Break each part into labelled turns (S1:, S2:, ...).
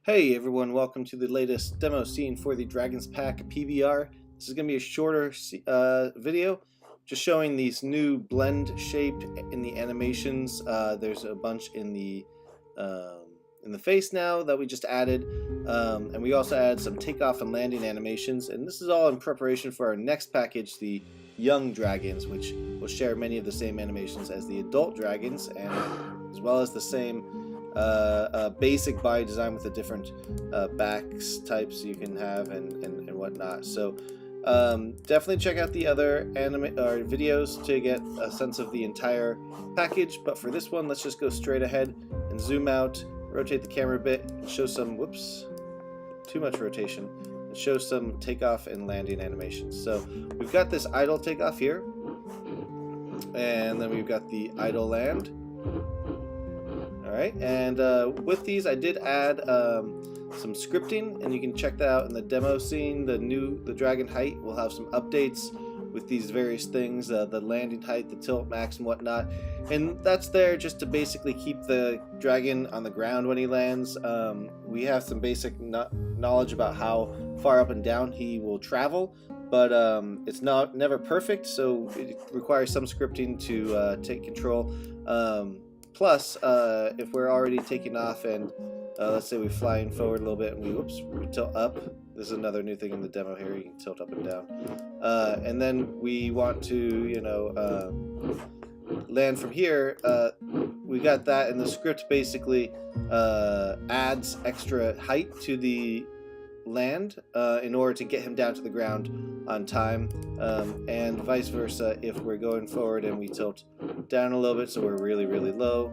S1: Hey everyone, welcome to the latest demo scene for the Dragons Pack PBR. This is going to be a shorter video, just showing these new blend shape in the animations. There's a bunch in the face now that we just added, and we also added some takeoff and landing animations. And this is all in preparation for our next package, the Young Dragons, which will share many of the same animations as the adult dragons, and as well as the same basic body design with the different backs types you can have and whatnot. So definitely check out the other videos to get a sense of the entire package. But for this one, let's just go straight ahead and zoom out, rotate the camera a bit, and show some, whoops, too much rotation, and show some takeoff and landing animations. So we've got this idle takeoff here, and then we've got the idle land. Alright, and with these I did add some scripting, and you can check that out in the demo scene. The dragon height will have some updates with these various things, the landing height, the tilt max and whatnot, and that's there just to basically keep the dragon on the ground when he lands. We have some basic knowledge about how far up and down he will travel, but it's never perfect, so it requires some scripting to take control. Plus, if we're already taking off and let's say we're flying forward a little bit and we tilt up. This is another new thing in the demo here. You can tilt up and down. And then we want to, land from here. We got that, and the script basically adds extra height to the land in order to get him down to the ground on time, and vice versa if we're going forward and we tilt down a little bit so we're really low,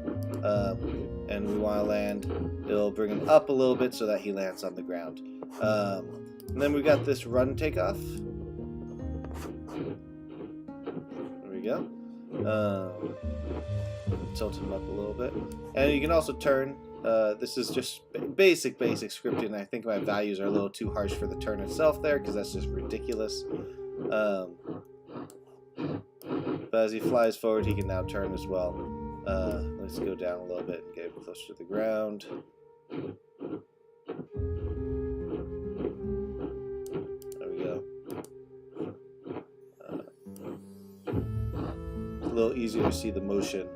S1: and we want to land, it'll bring him up a little bit so that he lands on the ground. And then we got this run takeoff. There we go. Tilt him up a little bit, and you can also turn. This is just basic scripting. I think my values are a little too harsh for the turn itself there, because that's just ridiculous. But as he flies forward, he can now turn as well. Let's go down a little bit and get him closer to the ground. There we go. It's a little easier to see the motion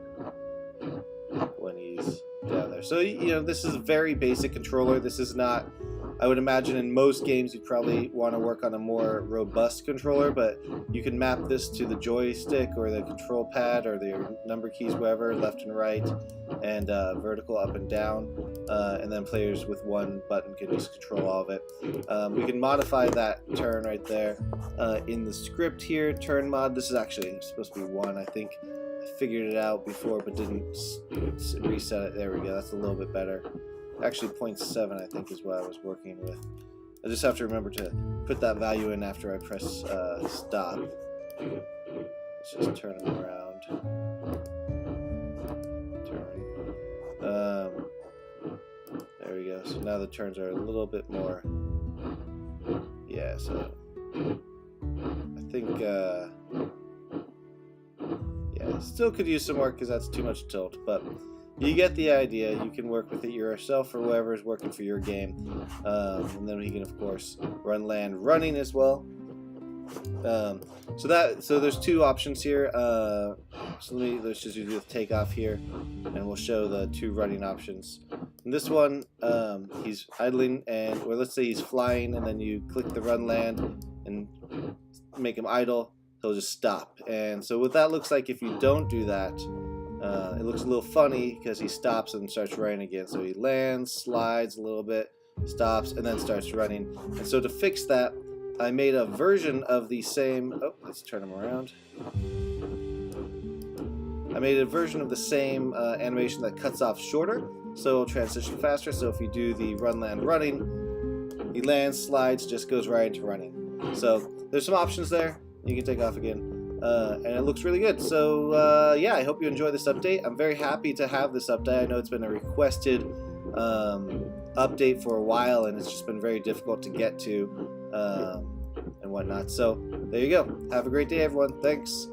S1: when he's down there. So, this is a very basic controller. This is not, I would imagine in most games you'd probably want to work on a more robust controller, but you can map this to the joystick or the control pad or the number keys, wherever, left and right, and vertical up and down, and then players with one button can just control all of it. We can modify that turn right there in the script here, turn mod. This is actually supposed to be 1, I think. I figured it out before but didn't reset it. There we go, that's a little bit better. Actually 0.7 I think is what I was working with. I just have to remember to put that value in after I press stop. Let's just turn them around. Turn. There we go. So now the turns are a little bit more. Yeah, so I think yeah, still could use some work because that's too much tilt, but you get the idea. You can work with it yourself or whoever is working for your game, and then we can of course run land running as well. So there's 2 options here. So let's just do the takeoff here, and we'll show the 2 running options. In this one, he's idling, or let's say he's flying, and then you click the run land and make him idle. He'll just stop. And so what that looks like if you don't do that, it looks a little funny because he stops and starts running again. So he lands, slides a little bit, stops, and then starts running. And so to fix that, I made a version of the same, let's turn him around. I made a version of the same animation that cuts off shorter, so it'll transition faster. So if you do the run, land, running, he lands, slides, just goes right into running. So there's some options there. You can take off again, and it looks really good. So yeah, I hope you enjoy this update. I'm very happy to have this update. I know it's been a requested update for a while, and it's just been very difficult to get to and whatnot. So there you go. Have a great day, everyone. Thanks.